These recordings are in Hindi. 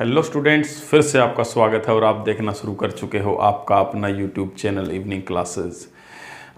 हेलो स्टूडेंट्स, फिर से आपका स्वागत है और आप देखना शुरू कर चुके हो आपका अपना यूट्यूब चैनल इवनिंग क्लासेस।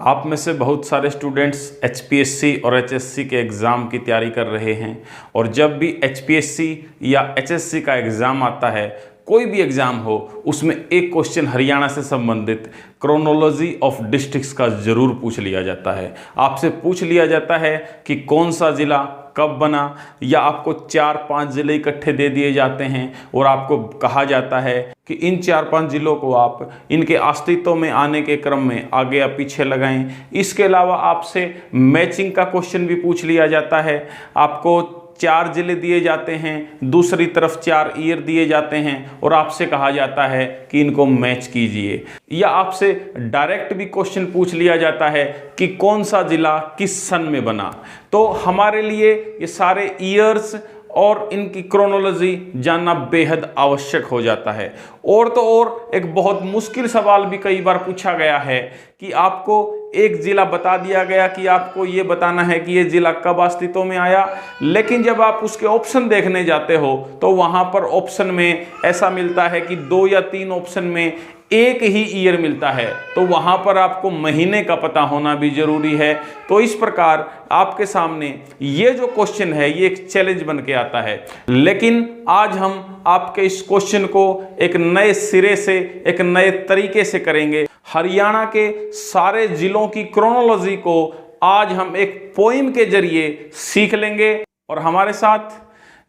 आप में से बहुत सारे स्टूडेंट्स एचपीएससी और एचएससी के एग्ज़ाम की तैयारी कर रहे हैं और जब भी एचपीएससी या एचएससी का एग्ज़ाम आता है, कोई भी एग्ज़ाम हो, उसमें एक क्वेश्चन हरियाणा से संबंधित क्रोनोलॉजी ऑफ डिस्ट्रिक्ट्स का ज़रूर पूछ लिया जाता है। आपसे पूछ लिया जाता है कि कौन सा ज़िला कब बना, या आपको 4-5 ज़िले इकट्ठे दे दिए जाते हैं और आपको कहा जाता है कि इन 4-5 ज़िलों को आप इनके अस्तित्व में आने के क्रम में आगे या पीछे लगाएं। इसके अलावा आपसे मैचिंग का क्वेश्चन भी पूछ लिया जाता है। आपको 4 ज़िले दिए जाते हैं, दूसरी तरफ 4 ईयर दिए जाते हैं और आपसे कहा जाता है कि इनको मैच कीजिए। या आपसे डायरेक्ट भी क्वेश्चन पूछ लिया जाता है कि कौन सा ज़िला किस सन में बना। तो हमारे लिए ये सारे ईयर्स और इनकी क्रोनोलॉजी जानना बेहद आवश्यक हो जाता है। और तो और एक बहुत मुश्किल सवाल भी कई बार पूछा गया है कि आपको एक ज़िला बता दिया गया कि आपको ये बताना है कि ये ज़िला कब अस्तित्व में आया, लेकिन जब आप उसके ऑप्शन देखने जाते हो तो वहाँ पर ऑप्शन में ऐसा मिलता है कि 2 या 3 ऑप्शन में एक ही ईयर मिलता है, तो वहाँ पर आपको महीने का पता होना भी जरूरी है। तो इस प्रकार आपके सामने ये जो क्वेश्चन है ये एक चैलेंज बन के आता है। लेकिन आज हम आपके इस क्वेश्चन को एक नए सिरे से, एक नए तरीके से करेंगे। हरियाणा के सारे जिलों की क्रोनोलॉजी को आज हम एक पोइम के जरिए सीख लेंगे और हमारे साथ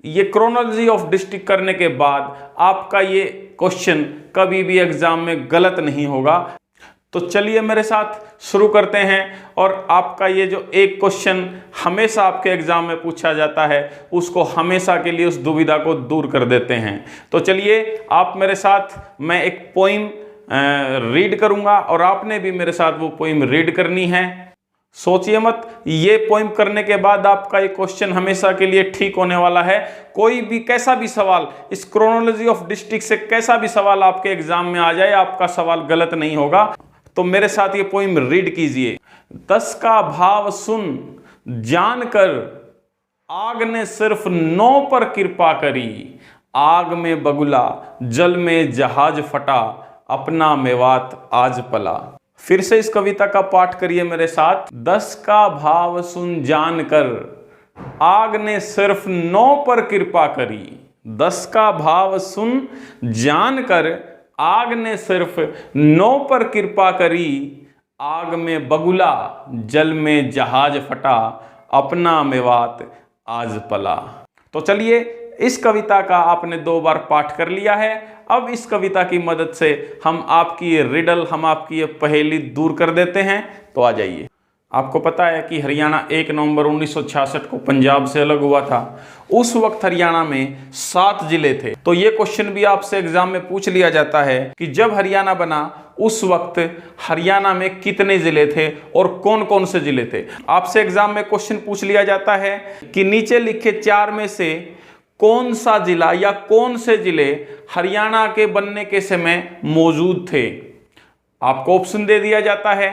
ये क्रोनोलॉजी ऑफ डिस्ट्रिक्ट करने के बाद आपका ये क्वेश्चन कभी भी एग्जाम में गलत नहीं होगा। तो चलिए मेरे साथ शुरू करते हैं और आपका ये जो एक क्वेश्चन हमेशा आपके एग्जाम में पूछा जाता है उसको हमेशा के लिए उस दुविधा को दूर कर देते हैं। तो चलिए आप मेरे साथ, मैं एक पोइम रीड करूंगा और आपने भी मेरे साथ वो पोइम रीड करनी है। सोचिए मत, ये पोइम करने के बाद आपका ये क्वेश्चन हमेशा के लिए ठीक होने वाला है। कोई भी कैसा भी सवाल इस क्रोनोलॉजी ऑफ डिस्ट्रिक्ट से, कैसा भी सवाल आपके एग्जाम में आ जाए, आपका सवाल गलत नहीं होगा। तो मेरे साथ ये पोइम रीड कीजिए। 10 का भाव सुन जानकर आग ने सिर्फ 9 पर कृपा करी, आग में बगुला जल में जहाज फटा, अपना मेवात आज पला। फिर से इस कविता का पाठ करिए मेरे साथ। 10 का भाव सुन जानकर आग ने सिर्फ 9 पर कृपा करी, 10 का भाव सुन जानकर आग ने सिर्फ 9 पर कृपा करी, आग में बगुला जल में जहाज फटा, अपना मेवात आज पला। तो चलिए, इस कविता का आपने 2 बार पाठ कर लिया है। अब इस कविता की मदद से हम आपकी ये रिडल, हम आपकी ये पहेली दूर कर देते हैं। तो आ जाइए। आपको पता है कि हरियाणा 1 नवंबर 1966 को पंजाब से अलग हुआ था। उस वक्त हरियाणा में 7 जिले थे। तो ये क्वेश्चन भी आपसे एग्जाम में पूछ लिया जाता है कि जब हरियाणा बना उस वक्त हरियाणा में कितने जिले थे और कौन कौन से जिले थे। आपसे एग्जाम में क्वेश्चन पूछ लिया जाता है कि नीचे लिखे 4 में से कौन सा जिला या कौन से जिले हरियाणा के बनने के समय मौजूद थे। आपको ऑप्शन दे दिया जाता है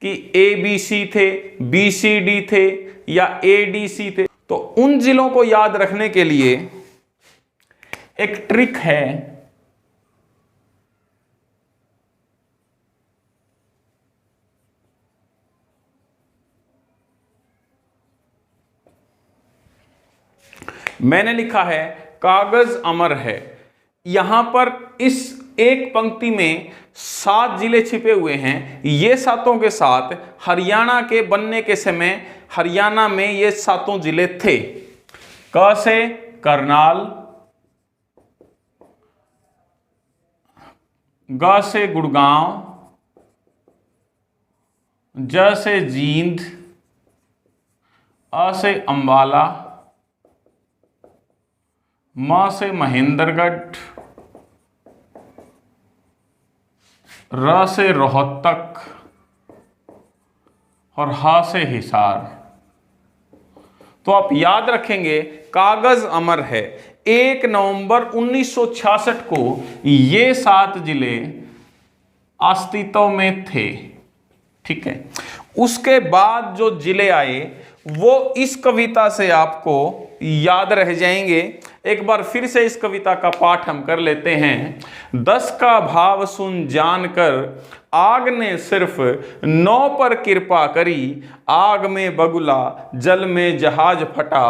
कि ABC थे, BCD थे या ADC थे। तो उन जिलों को याद रखने के लिए एक ट्रिक है। मैंने लिखा है कागज अमर है। यहां पर इस एक पंक्ति में 7 जिले छिपे हुए हैं। ये 7 के साथ हरियाणा के बनने के समय हरियाणा में ये 7 जिले थे। क से करनाल, ग से गुड़गांव, ज से जींद, अ से अंबाला, म से महेंद्रगढ़, र से रोहतक और ह से हिसार। तो आप याद रखेंगे कागज अमर है। 1 नवंबर 1966 को ये 7 जिले अस्तित्व में थे। ठीक है, उसके बाद जो जिले आए वो इस कविता से आपको याद रह जाएंगे। एक बार फिर से इस कविता का पाठ हम कर लेते हैं। 10 का भाव सुन जानकर आग ने सिर्फ 9 पर कृपा करी, आग में बगुला जल में जहाज फटा,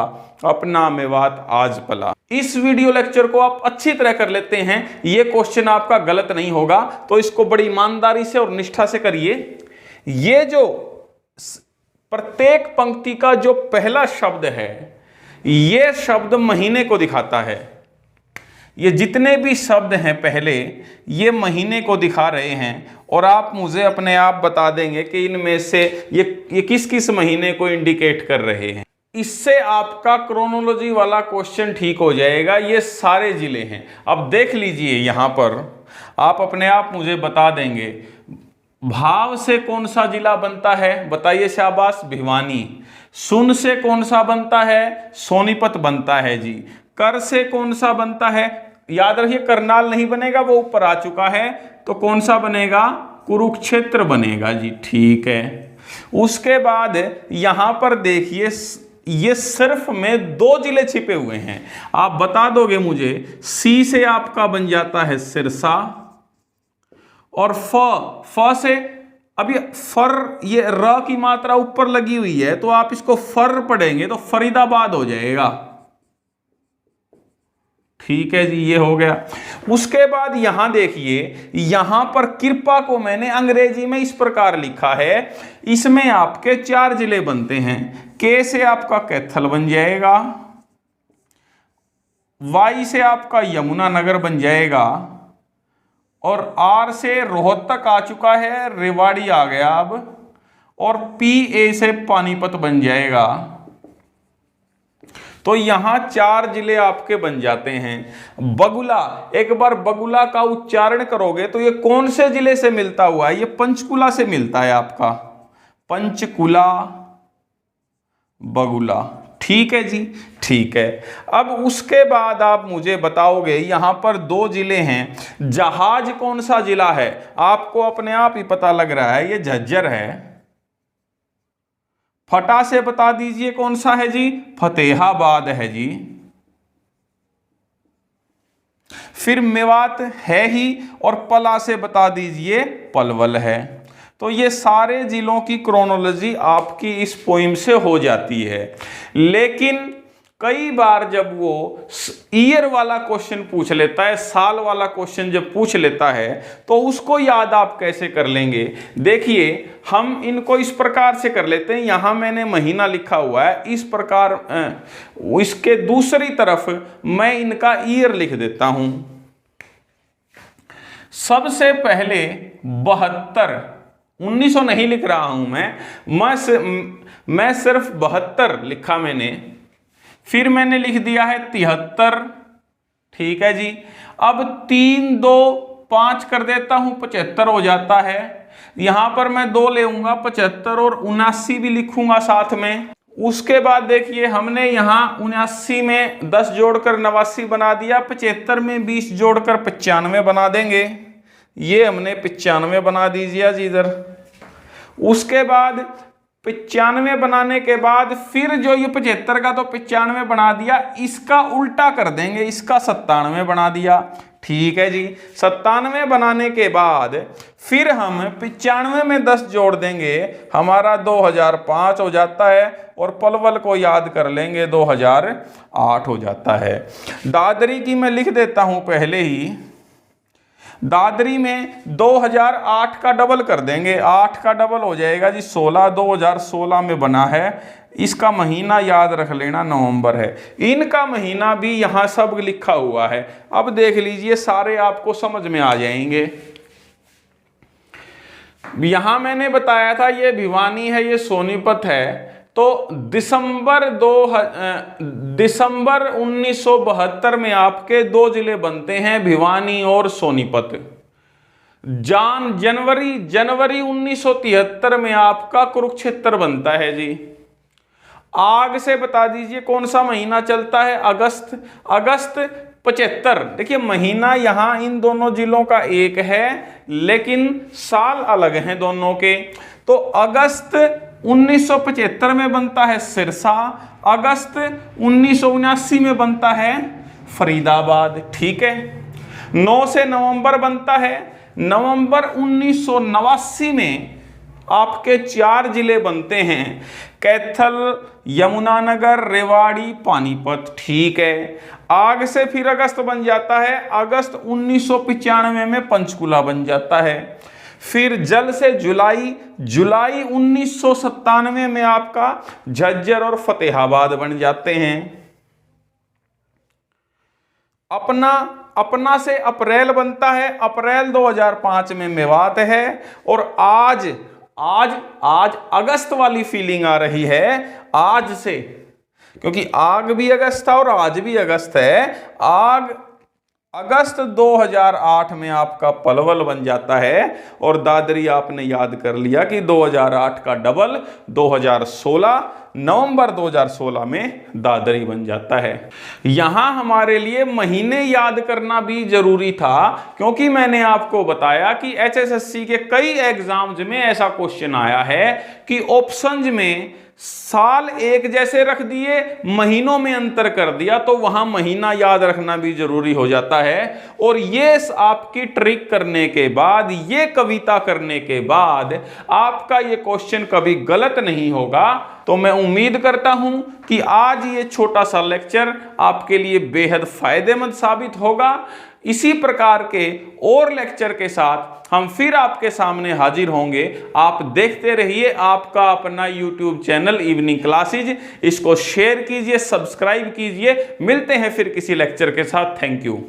अपना मेवात आज पला। इस वीडियो लेक्चर को आप अच्छी तरह कर लेते हैं, ये क्वेश्चन आपका गलत नहीं होगा, तो इसको बड़ी ईमानदारी से और निष्ठा से करिए। ये जो प्रत्येक पंक्ति का जो पहला शब्द है, ये शब्द महीने को दिखाता है। ये जितने भी शब्द हैं पहले, ये महीने को दिखा रहे हैं, और आप मुझे अपने आप बता देंगे कि इनमें से ये किस किस महीने को इंडिकेट कर रहे हैं। इससे आपका क्रोनोलॉजी वाला क्वेश्चन ठीक हो जाएगा। ये सारे जिले हैं। अब देख लीजिए, यहां पर आप अपने आप मुझे बता देंगे भाव से कौन सा जिला बनता है, बताइए शाबाश, भिवानी। सुन से कौन सा बनता है, सोनीपत बनता है जी। कर से कौन सा बनता है, याद रखिए करनाल नहीं बनेगा, वो ऊपर आ चुका है, तो कौन सा बनेगा, कुरुक्षेत्र बनेगा जी, ठीक है। उसके बाद यहां पर देखिए, ये सिर्फ में 2 जिले छिपे हुए हैं, आप बता दोगे मुझे। सी से आपका बन जाता है सिरसा, और फ से, अब ये फर, ये र की मात्रा ऊपर लगी हुई है, तो आप इसको फर पढ़ेंगे तो फरीदाबाद हो जाएगा, ठीक है जी, ये हो गया। उसके बाद यहां देखिए, यहां पर कृपा को मैंने अंग्रेजी में इस प्रकार लिखा है, इसमें आपके 4 जिले बनते हैं। के से आपका कैथल बन जाएगा, वाई से आपका यमुनानगर बन जाएगा, और आर से रोहतक आ चुका है, रेवाड़ी आ गया अब, और पी ए से पानीपत बन जाएगा। तो यहां 4 जिले आपके बन जाते हैं। बगुला, एक बार बगुला का उच्चारण करोगे तो ये कौन से जिले से मिलता हुआ है, ये पंचकुला से मिलता है आपका, पंचकुला बगुला, ठीक है जी, ठीक है। अब उसके बाद आप मुझे बताओगे, यहां पर 2 जिले हैं, जहाज कौन सा जिला है, आपको अपने आप ही पता लग रहा है, ये झज्जर है। फटा से बता दीजिए कौन सा है जी, फतेहाबाद है जी। फिर मेवात है ही, और पला से बता दीजिए पलवल है। तो ये सारे जिलों की क्रोनोलॉजी आपकी इस पोइम से हो जाती है। लेकिन कई बार जब वो ईयर वाला क्वेश्चन पूछ लेता है, साल वाला क्वेश्चन जब पूछ लेता है, तो उसको याद आप कैसे कर लेंगे। देखिए, हम इनको इस प्रकार से कर लेते हैं, यहां मैंने महीना लिखा हुआ है, इस प्रकार इसके दूसरी तरफ मैं इनका ईयर लिख देता हूं। सबसे पहले 72, 1900 नहीं लिख रहा हूं मैं सिर्फ 72 लिखा मैंने। फिर मैंने लिख दिया है 73, ठीक है जी। अब 3 2 5 कर देता हूं, 75 हो जाता है। यहां पर मैं 2 लेऊंगा, 75 और 79 भी लिखूंगा साथ में। उसके बाद देखिए, हमने यहां 79 में 10 जोड़कर 89 बना दिया, 75 में 20 जोड़कर 95 बना देंगे। ये हमने 95 बना दीजिए जी इधर। उसके बाद 95 बनाने के बाद फिर जो ये 75 का तो 95 बना दिया, इसका उल्टा कर देंगे, इसका 97 बना दिया, ठीक है जी। 97 बनाने के बाद फिर हम 95 में 10 जोड़ देंगे, हमारा 2005 हो जाता है, और पलवल को याद कर लेंगे 2008 हो जाता है। दादरी की मैं लिख देता हूं पहले ही, दादरी में 2008 का डबल कर देंगे, 8 का डबल हो जाएगा जी 16, 2016 में बना है। इसका महीना याद रख लेना, नवंबर है। इनका महीना भी यहाँ सब लिखा हुआ है। अब देख लीजिए, सारे आपको समझ में आ जाएंगे। यहां मैंने बताया था ये भिवानी है, ये सोनीपत है। तो दिसंबर 1972 में आपके 2 जिले बनते हैं, भिवानी और सोनीपत। जनवरी 1973 में आपका कुरुक्षेत्र बनता है जी। आग से बता दीजिए कौन सा महीना चलता है, अगस्त 75। देखिए, महीना यहां इन दोनों जिलों का एक है, लेकिन साल अलग हैं दोनों के। तो अगस्त 1975 में बनता है सिरसा, अगस्त 1979 में बनता है फरीदाबाद। ठीक है, 9 से नवंबर बनता है। नवंबर 1989 में आपके 4 जिले बनते हैं, कैथल, यमुनानगर, रेवाड़ी, पानीपत। ठीक है, आग से फिर अगस्त बन जाता है। अगस्त 1995 में पंचकुला बन जाता है। फिर जल से जुलाई, जुलाई 1997 में आपका झज्जर और फतेहाबाद बन जाते हैं। अपना से अप्रैल बनता है। अप्रैल 2005 में मेवात है। और आज अगस्त वाली फीलिंग आ रही है आज से, क्योंकि आग भी अगस्त था और आज भी अगस्त है। अगस्त 2008 में आपका पलवल बन जाता है। और दादरी आपने याद कर लिया कि 2008 का डबल 2016 नवंबर 2016 में दादरी बन जाता है। यहां हमारे लिए महीने याद करना भी जरूरी था, क्योंकि मैंने आपको बताया कि एचएसएससी के कई एग्जाम्स में ऐसा क्वेश्चन आया है कि ऑप्शंस में साल एक जैसे रख दिए, महीनों में अंतर कर दिया, तो वहां महीना याद रखना भी जरूरी हो जाता है। और ये आपकी ट्रिक करने के बाद, ये कविता करने के बाद आपका ये क्वेश्चन कभी गलत नहीं होगा। तो मैं उम्मीद करता हूं कि आज ये छोटा सा लेक्चर आपके लिए बेहद फायदेमंद साबित होगा। इसी प्रकार के और लेक्चर के साथ हम फिर आपके सामने हाजिर होंगे। आप देखते रहिए आपका अपना YouTube चैनल इवनिंग क्लासेज। इसको शेयर कीजिए, सब्सक्राइब कीजिए। मिलते हैं फिर किसी लेक्चर के साथ। Thank you.